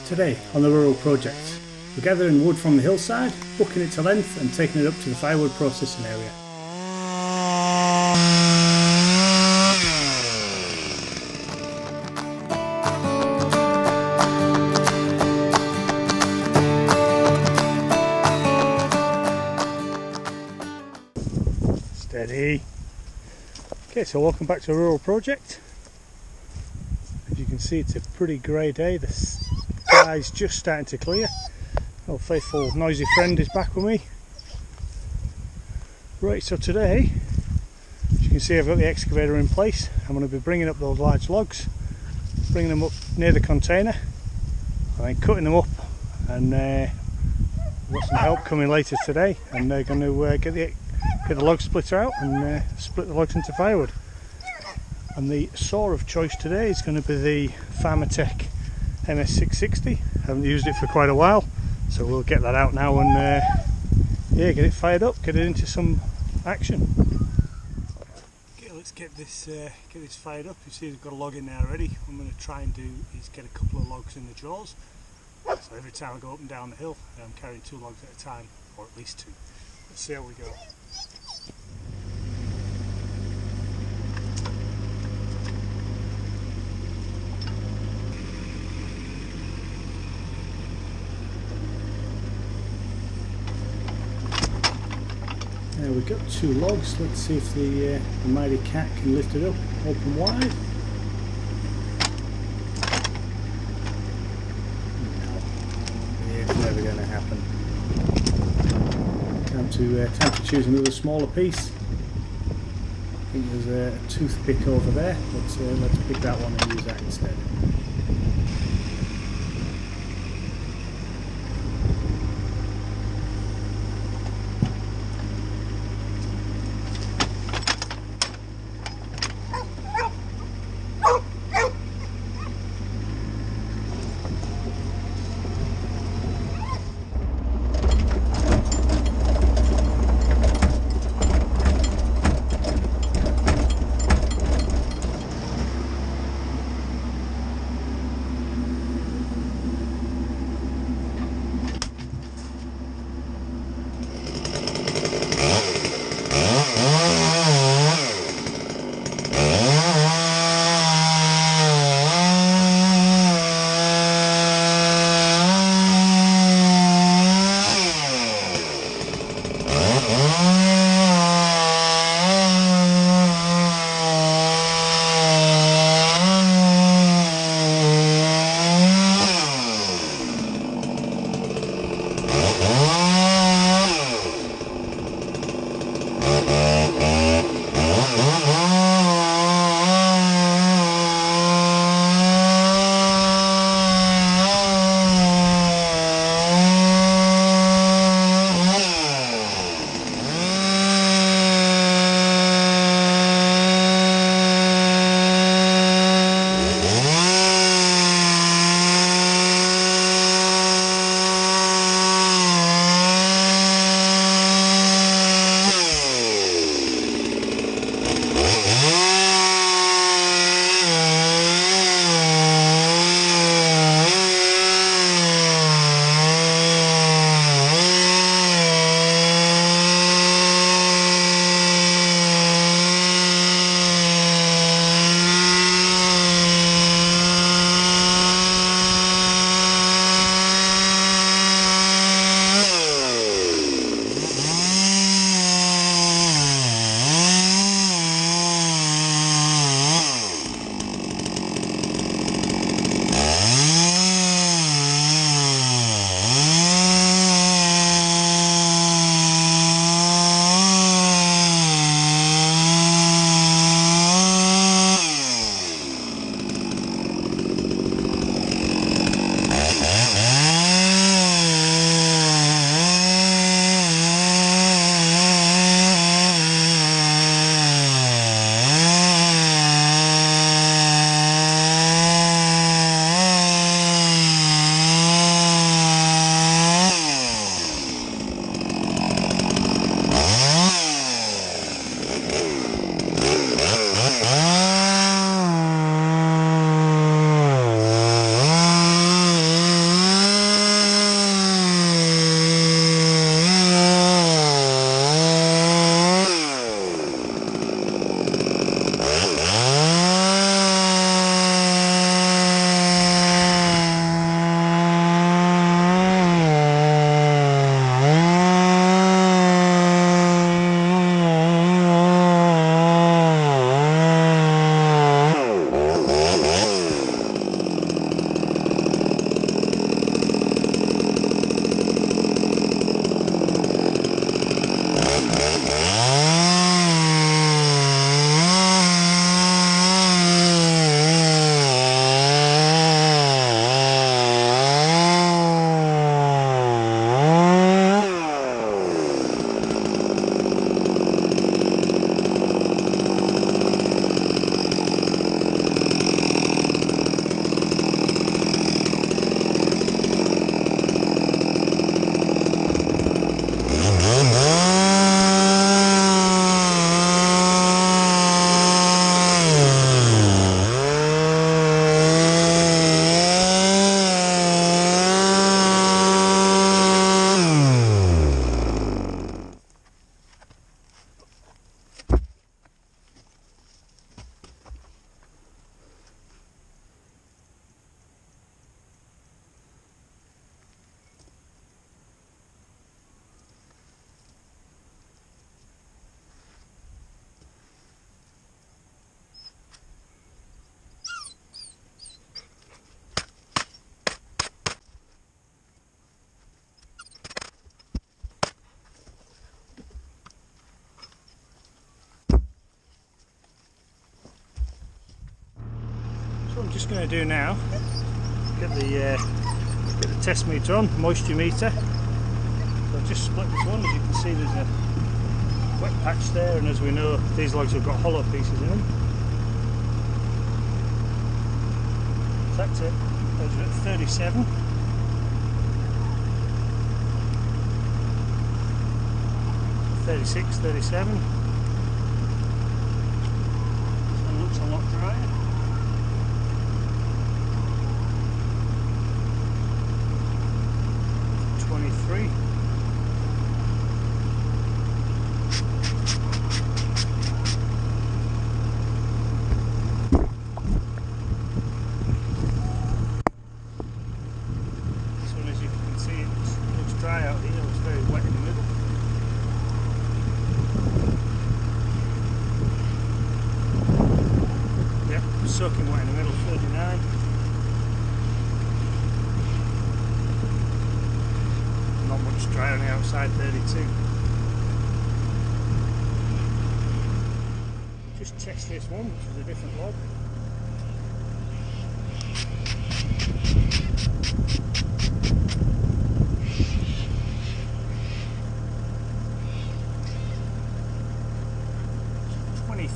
Today on the Rural Project, we're gathering wood from the hillside, bucking it to length and taking it up to the firewood processing area. Steady. Okay, so welcome back to the Rural Project. As you can see, it's a pretty grey day. The sky's just starting to clear. Our faithful noisy friend is back with me. Right, so today, as you can see, I've got the excavator in place. I'm going to be bringing up those large logs, bringing them up near the container, and then cutting them up. And we've got some help coming later today, and they're going to get the log splitter out and split the logs into firewood. And the saw of choice today is going to be the Firewood MS660. I haven't used it for quite a while, so we'll get that out now and yeah, get it fired up, get it into some action. Okay, let's get this fired up. You see, we've got a log in there already. What I'm going to try and do is get a couple of logs in the jaws. So every time I go up and down the hill, I'm carrying 2 logs at a time, or at least 2. Let's see how we go. There we've got 2 logs. Let's see if the mighty cat can lift it up, open wide. No, it's never going to happen. Time to choose another smaller piece. I think there's a toothpick over there. Let's pick that one and use that instead. just going to do now, get the test meter on, moisture meter. So I've just split this one. As you can see, there's a wet patch there, and as we know, these logs have got hollow pieces in them. So that's it. Those are at 37. 36, 37. So it looks a lot drier. 23. This one, as you can see, it looks dry out here. It looks very wet in the middle. Yep, soaking wet in the middle. 39. Not much dry on the outside. 32. Just test this one, which is a different log.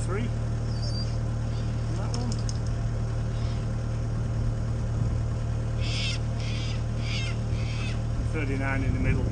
Three on that one. And 39 in the middle.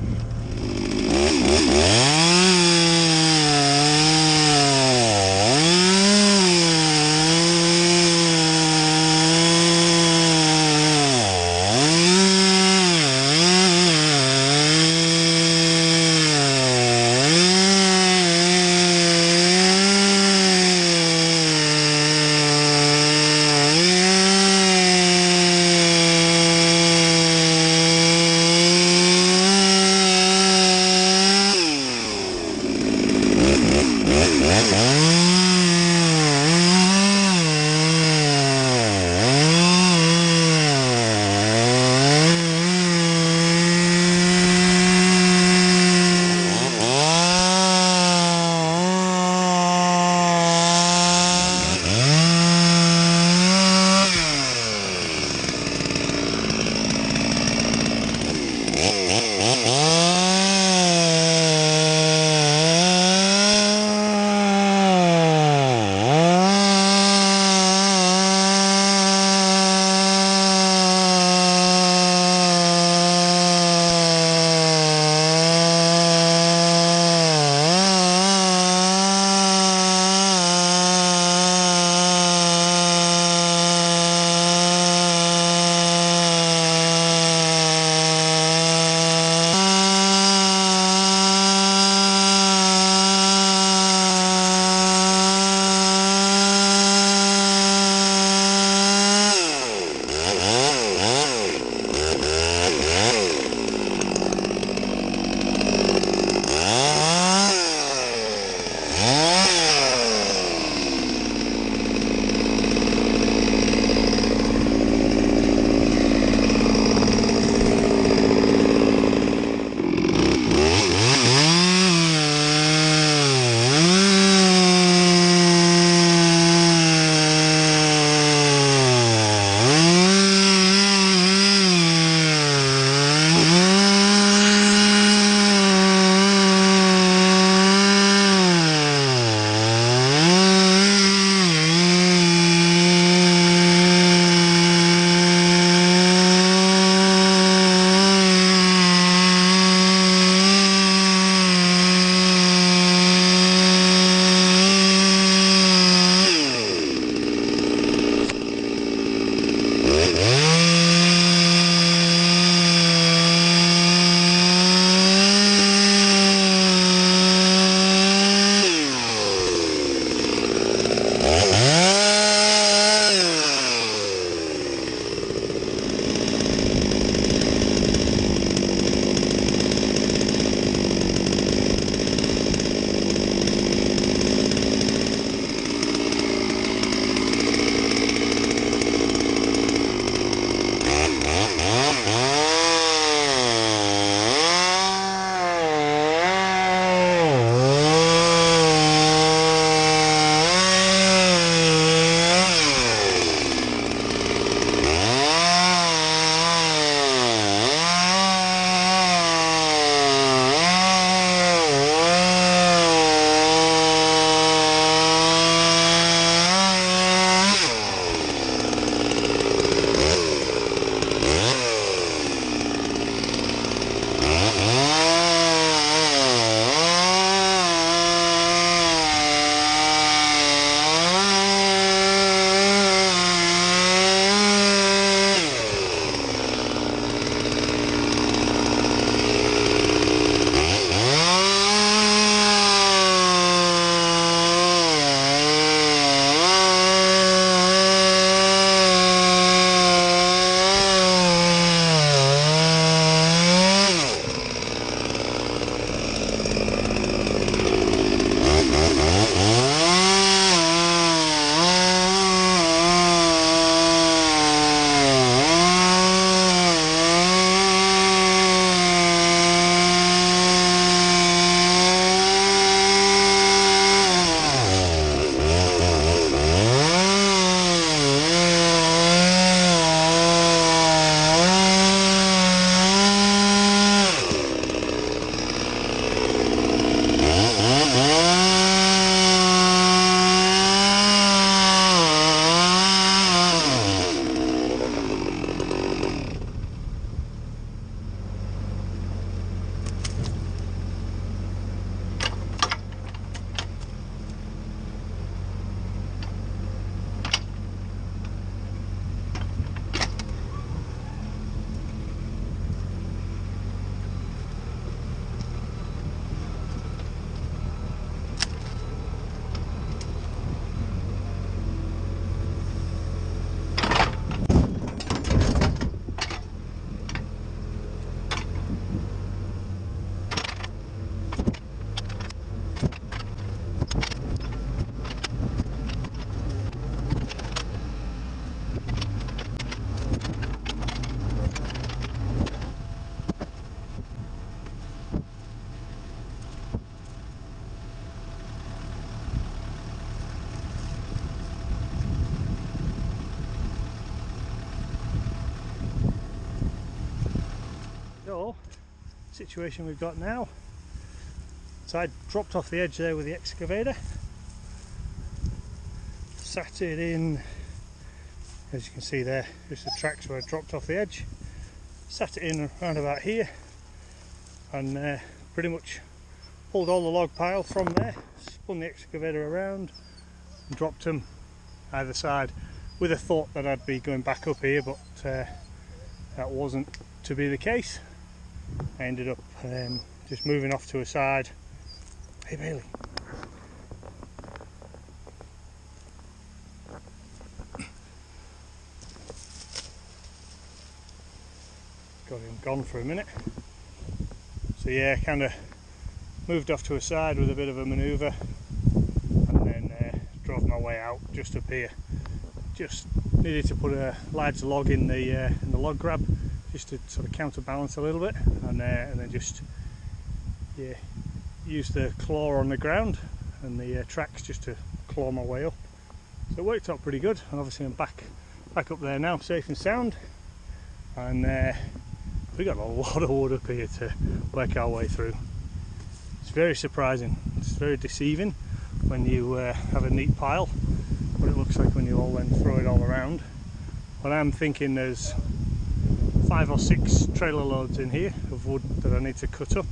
So, situation we've got now. So I dropped off the edge there with the excavator, sat it in, as you can see there, just the tracks where I dropped off the edge, sat it in around about here, and pretty much pulled all the log pile from there, spun the excavator around and dropped them either side, with a thought that I'd be going back up here, but that wasn't to be the case. I ended up just moving off to a side. Hey Bailey. Got him gone for a minute. So yeah, kind of moved off to a side with a bit of a manoeuvre, and then drove my way out just up here. Just needed to put a large log in the log grab, just to sort of counterbalance a little bit, and then just use the claw on the ground and the tracks just to claw my way up. So it worked out pretty good, and obviously I'm back up there now, safe and sound, and we got a lot of wood up here to work our way through. It's very surprising, it's very deceiving when you have a neat pile, what it looks like when you all then throw it all around. But I'm thinking there's 5 or 6 trailer loads in here of wood that I need to cut up.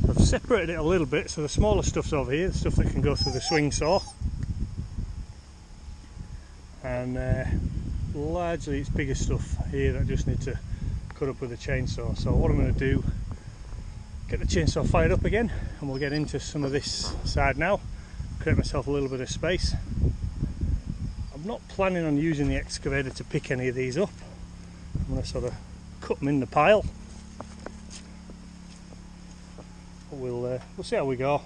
I've separated it a little bit, so the smaller stuff's over here, the stuff that can go through the swing saw, and largely it's bigger stuff here that I just need to cut up with a chainsaw. So what I'm going to do, get the chainsaw fired up again, and we'll get into some of this side now, create myself a little bit of space. I'm not planning on using the excavator to pick any of these up. I'm going to sort of cut them in the pile. We'll see how we go.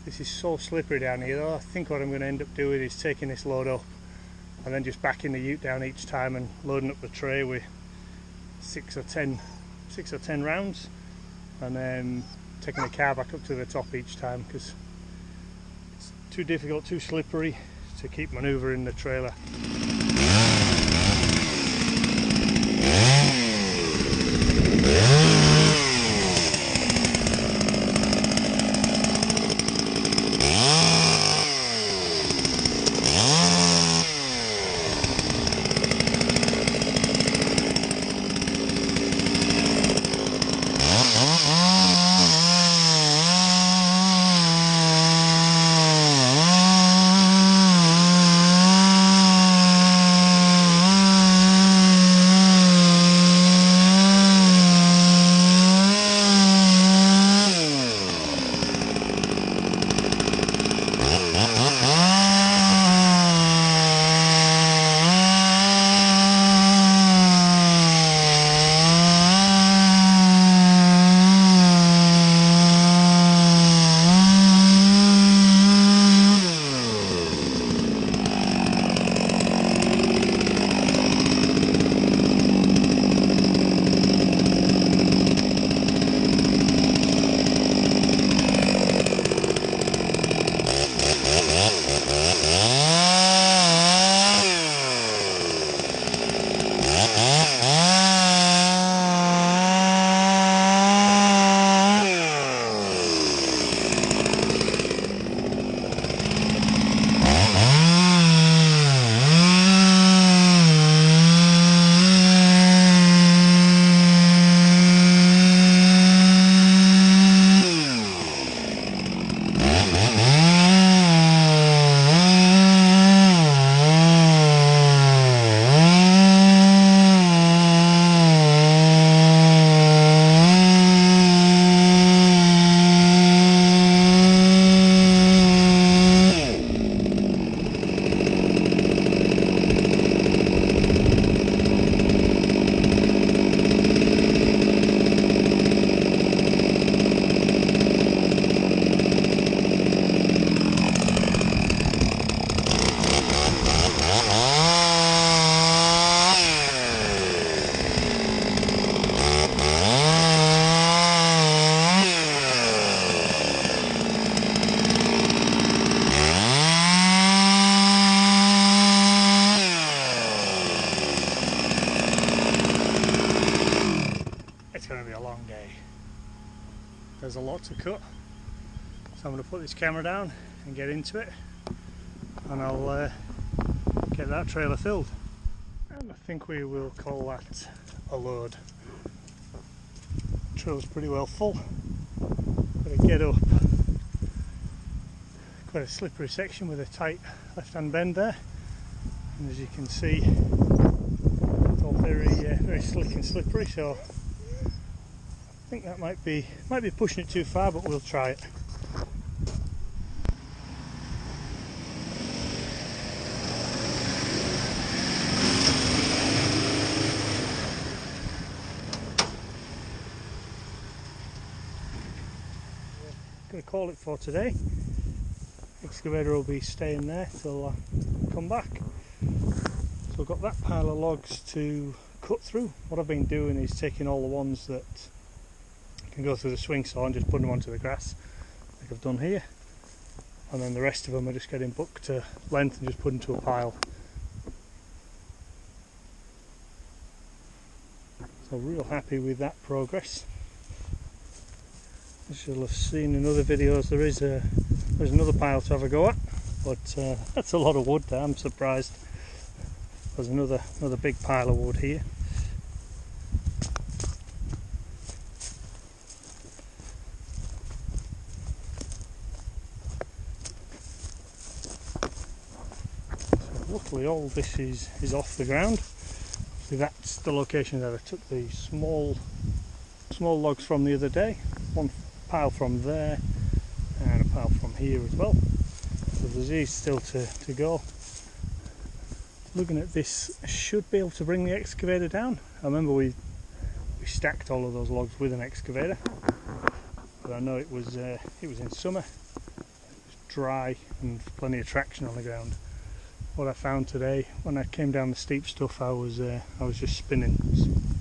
This is so slippery down here though. I think what I'm going to end up doing is taking this load up and then just backing the ute down each time and loading up the tray with 6 or 10 rounds, and then taking the car back up to the top each time, because it's too difficult, too slippery to keep manoeuvring the trailer. there's a lot to cut, so I'm going to put this camera down and get into it, and I'll get that trailer filled, and I think we will call that a load. The trailer's pretty well full. Got to get up quite a slippery section with a tight left hand bend there, and as you can see it's all very slick and slippery, so I think that might be pushing it too far, but we'll try it. Going to call it for today. Excavator will be staying there till I come back. So I've got that pile of logs to cut through. What I've been doing is taking all the ones that can go through the swing saw and just putting them onto the grass, like I've done here, and then the rest of them are just getting bucked to length and just put into a pile. So real happy with that progress. As you'll have seen in other videos, there's another pile to have a go at, but that's a lot of wood there. I'm surprised. There's another big pile of wood here. So luckily all this is off the ground. See, that's the location that I took the small logs from the other day. One pile from there and a pile from here as well, so there's these still to go. Looking at this, I should be able to bring the excavator down. I remember we stacked all of those logs with an excavator, but I know it was in summer, it was dry and plenty of traction on the ground. What I found today when I came down the steep stuff, I was just spinning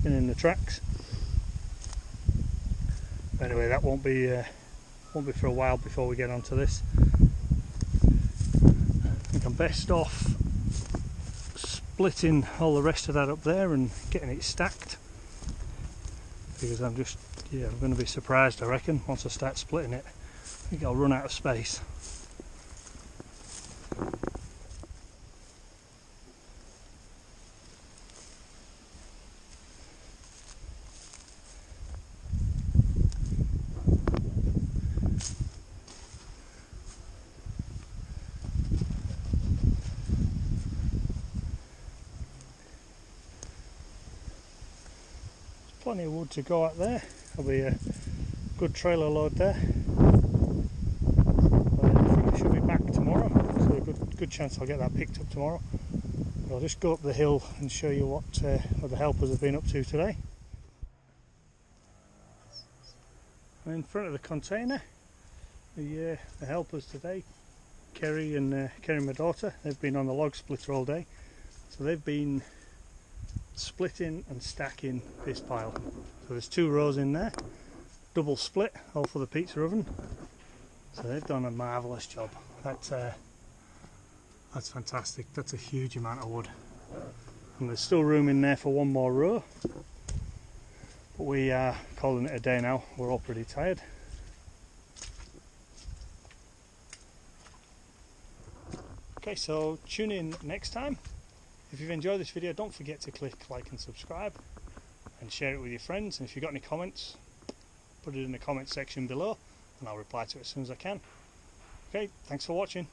the tracks. Anyway, that won't be for a while before we get onto this. I think I'm best off splitting all the rest of that up there and getting it stacked, because I'm going to be surprised, I reckon, once I start splitting it. I think I'll run out of space. Plenty of wood to go out there. There'll be a good trailer load there. I should be back tomorrow, so a good chance I'll get that picked up tomorrow. But I'll just go up the hill and show you what the helpers have been up to today. In front of the container, the helpers today, Kerry and my daughter, they've been on the log splitter all day, so they've been splitting and stacking this pile. So there's 2 rows in there, double split, all for the pizza oven. So they've done a marvellous job. That's fantastic. That's a huge amount of wood, and there's still room in there for 1 more row, but we are calling it a day now. We're all pretty tired. Okay, so tune in next time. If you've enjoyed this video, don't forget to click like and subscribe and share it with your friends, and if you've got any comments, put it in the comment section below and I'll reply to it as soon as I can. Okay, thanks for watching.